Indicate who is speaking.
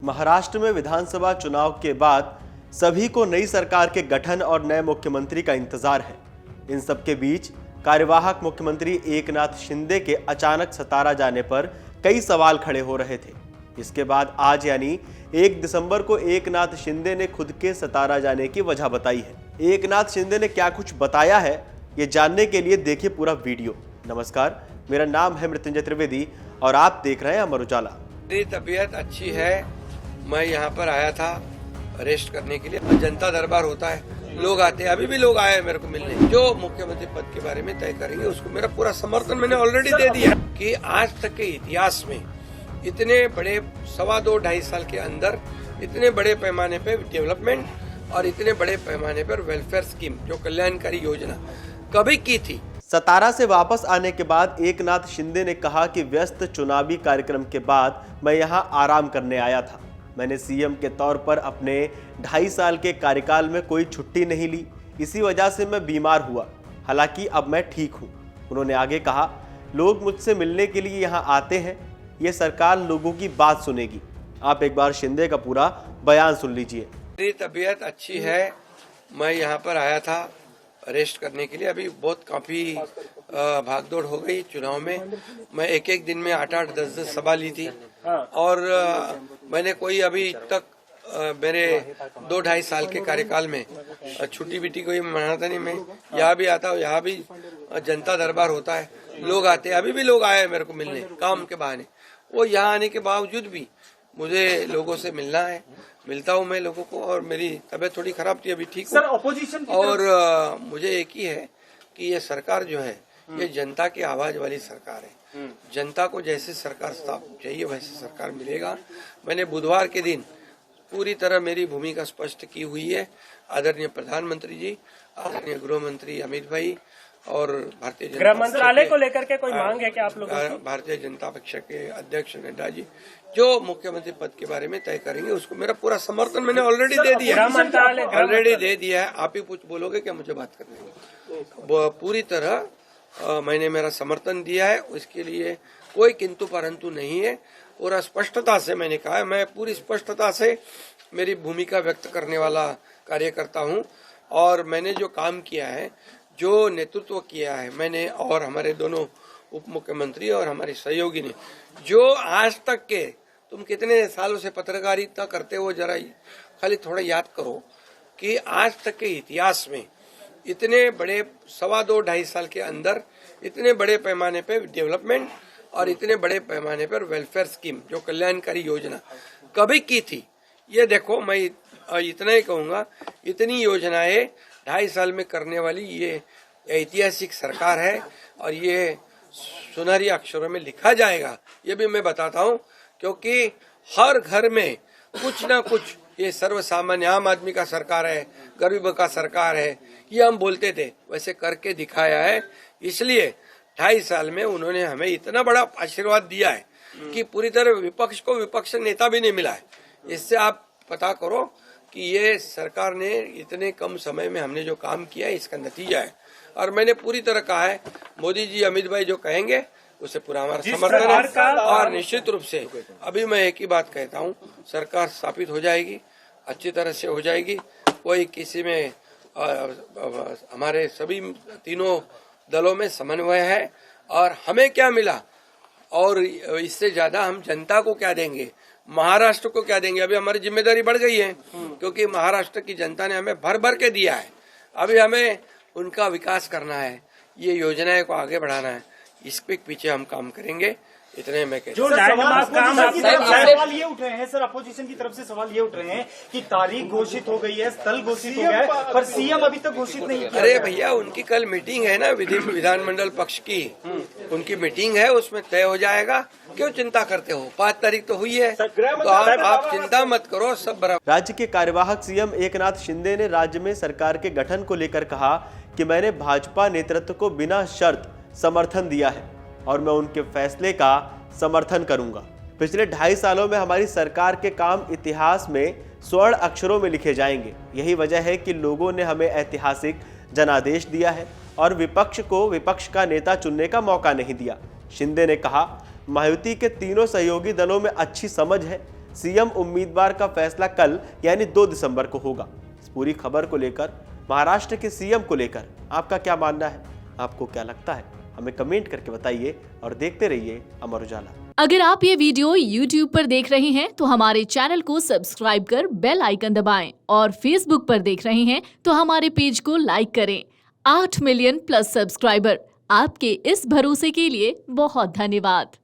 Speaker 1: महाराष्ट्र में विधानसभा चुनाव के बाद सभी को नई सरकार के गठन और नए मुख्यमंत्री का इंतजार है। इन सब के बीच कार्यवाहक मुख्यमंत्री एकनाथ शिंदे के अचानक सतारा जाने पर कई सवाल खड़े हो रहे थे। इसके बाद आज यानी 1 दिसंबर को एकनाथ शिंदे ने खुद के सतारा जाने की वजह बताई है। एकनाथ शिंदे ने क्या कुछ बताया है, ये जानने के लिए देखिए पूरा वीडियो। नमस्कार, मेरा नाम है मृत्युंजय त्रिवेदी और आप देख रहे हैं अमर उजाला।
Speaker 2: मेरी तबीयत अच्छी है। मैं यहाँ पर आया था रेस्ट करने के लिए। जनता दरबार होता है, लोग आते हैं, अभी भी लोग आए हैं मेरे को मिलने। जो मुख्यमंत्री पद के बारे में तय करेंगे उसको मेरा पूरा समर्थन मैंने ऑलरेडी दे दिया। कि आज तक के इतिहास में इतने बड़े 2.5 साल के अंदर इतने बड़े पैमाने पे डेवलपमेंट और इतने बड़े पैमाने पर वेलफेयर स्कीम, जो कल्याणकारी योजना कभी की थी।
Speaker 1: सतारा से वापस आने के बाद एकनाथ शिंदे ने कहा कि व्यस्त चुनावी कार्यक्रम के बाद मैं यहां आराम करने आया था। मैंने सीएम के तौर पर अपने 2.5 साल के कार्यकाल में कोई छुट्टी नहीं ली, इसी वजह से मैं बीमार हुआ। हालांकि अब मैं ठीक हूं। उन्होंने आगे कहा, लोग मुझसे मिलने के लिए यहां आते हैं, ये सरकार लोगों की बात सुनेगी। आप एक बार शिंदे का पूरा बयान सुन लीजिए।
Speaker 2: मेरी तबीयत अच्छी है। मैं यहाँ पर आया था रेस्ट करने के लिए। अभी बहुत काफी भागदौड़ हो गई चुनाव में। मैं एक दिन में 8-8, 10-10 सभा ली थी और मैंने कोई अभी तक मेरे 2-2.5 साल के कार्यकाल में छुट्टी बिट्टी कोई मनाता नहीं। मैं यहाँ भी आता हूँ, यहाँ भी जनता दरबार होता है, लोग आते हैं, अभी भी लोग आए हैं मेरे को मिलने काम के बहाने। वो यहाँ आने के बावजूद भी मुझे लोगों से मिलना है, मिलता हूँ मैं लोगों को। और मेरी तबीयत थोड़ी खराब थी, अभी ठीक हूँ।
Speaker 3: ऑपोजिशन
Speaker 2: और मुझे एक ही है कि ये सरकार जो है ये जनता की आवाज वाली सरकार है। जनता को जैसे सरकार चाहिए वैसे सरकार मिलेगा। मैंने बुधवार के दिन पूरी तरह मेरी भूमिका स्पष्ट की हुई है। आदरणीय प्रधानमंत्री जी, आदरणीय गृह मंत्री अमित भाई और भारतीय
Speaker 3: गृह मंत्रालय को लेकर के कोई मांग है क्या आप लोगों की?
Speaker 2: भारतीय जनता पक्ष के अध्यक्ष नड्डा जी जो मुख्यमंत्री पद के बारे में तय करेंगे उसको मेरा पूरा समर्थन मैंने ऑलरेडी दे दिया है। ऑलरेडी दे दिया है। आप ही कुछ बोलोगे क्या मुझे बात करने? पूरी तरह मैंने मेरा समर्थन दिया है। उसके लिए कोई किंतु परंतु नहीं है। पूरा स्पष्टता से मैंने कहा है, मैं पूरी स्पष्टता से मेरी भूमिका व्यक्त करने वाला कार्यकर्ता हूँ। और मैंने जो काम किया है, जो नेतृत्व किया है मैंने और हमारे दोनों उप मुख्यमंत्री और हमारे सहयोगी ने, जो आज तक के तुम कितने सालों से पत्रकारिता करते हो, जरा खाली थोड़ा याद करो कि आज तक के इतिहास में इतने बड़े 2.5 साल के अंदर इतने बड़े पैमाने पे डेवलपमेंट और इतने बड़े पैमाने पर वेलफेयर स्कीम, जो कल्याणकारी योजना कभी की थी। ये देखो, मैं इतना ही कहूँगा, इतनी योजनाएं 2.5 साल में करने वाली ये ऐतिहासिक सरकार है और ये सुनहरी अक्षरों में लिखा जाएगा। ये भी मैं बताता हूँ, क्योंकि हर घर में कुछ ना कुछ, ये सर्वसामान्य आम आदमी का सरकार है, गरीबों का सरकार है, ये हम बोलते थे, वैसे करके दिखाया है। इसलिए 2.5 साल में उन्होंने हमें इतना बड़ा आशीर्वाद दिया है कि पूरी तरह विपक्ष को विपक्ष नेता भी नहीं मिला है। इससे आप पता करो कि ये सरकार ने इतने कम समय में हमने जो काम किया है इसका नतीजा है। और मैंने पूरी तरह कहा है, मोदी जी अमित भाई जो कहेंगे उसे पूरा हमारा समर्थन है। और निश्चित रूप से अभी मैं एक ही बात कहता हूँ, सरकार स्थापित हो जाएगी, अच्छी तरह से हो जाएगी। कोई किसी में हमारे सभी तीनों दलों में समन्वय है। और हमें क्या मिला और इससे ज्यादा हम जनता को क्या देंगे, महाराष्ट्र को क्या देंगे। अभी हमारी जिम्मेदारी बढ़ गई है, क्योंकि महाराष्ट्र की जनता ने हमें भर भर के दिया है। अभी हमें उनका विकास करना है, ये योजनाएं को आगे बढ़ाना है, इसके पीछे हम काम करेंगे। इतने में
Speaker 3: जो सवाल ये उठ रहे हैं सर, अपोजिशन की तरफ से सवाल ये उठ रहे हैं कि तारीख घोषित हो गई है, स्थल घोषित हो गया है, पर सीएम अभी तक घोषित नहीं किया।
Speaker 2: अरे भैया, उनकी कल मीटिंग है ना, विधानमंडल पक्ष की उनकी मीटिंग है, उसमें तय हो जाएगा। क्यों चिंता करते हो? 5 तारीख तो हुई है, तो आप चिंता मत करो, सब बराबर।
Speaker 1: राज्य के कार्यवाहक सीएम एकनाथ शिंदे ने राज्य में सरकार के गठन को लेकर कहा कि मैंने भाजपा नेतृत्व को बिना शर्त समर्थन दिया है और मैं उनके फैसले का समर्थन करूंगा। पिछले 2.5 सालों में हमारी सरकार के काम इतिहास में स्वर्ण अक्षरों में लिखे जाएंगे। यही वजह है कि लोगों ने हमें ऐतिहासिक जनादेश दिया है और विपक्ष को विपक्ष का नेता चुनने का मौका नहीं दिया। शिंदे ने कहा, महायुति के तीनों सहयोगी दलों में अच्छी समझ है। सीएम उम्मीदवार का फैसला कल यानी 2 दिसंबर को होगा। इस पूरी खबर को लेकर, महाराष्ट्र के सीएम को लेकर आपका क्या मानना है? आपको क्या लगता है? हमें कमेंट करके बताइए और देखते रहिए अमर उजाला।
Speaker 4: अगर आप ये वीडियो YouTube पर देख रहे हैं तो हमारे चैनल को सब्सक्राइब कर बेल आइकन दबाएं और Facebook पर देख रहे हैं तो हमारे पेज को लाइक करें। 8 मिलियन प्लस सब्सक्राइबर, आपके इस भरोसे के लिए बहुत धन्यवाद।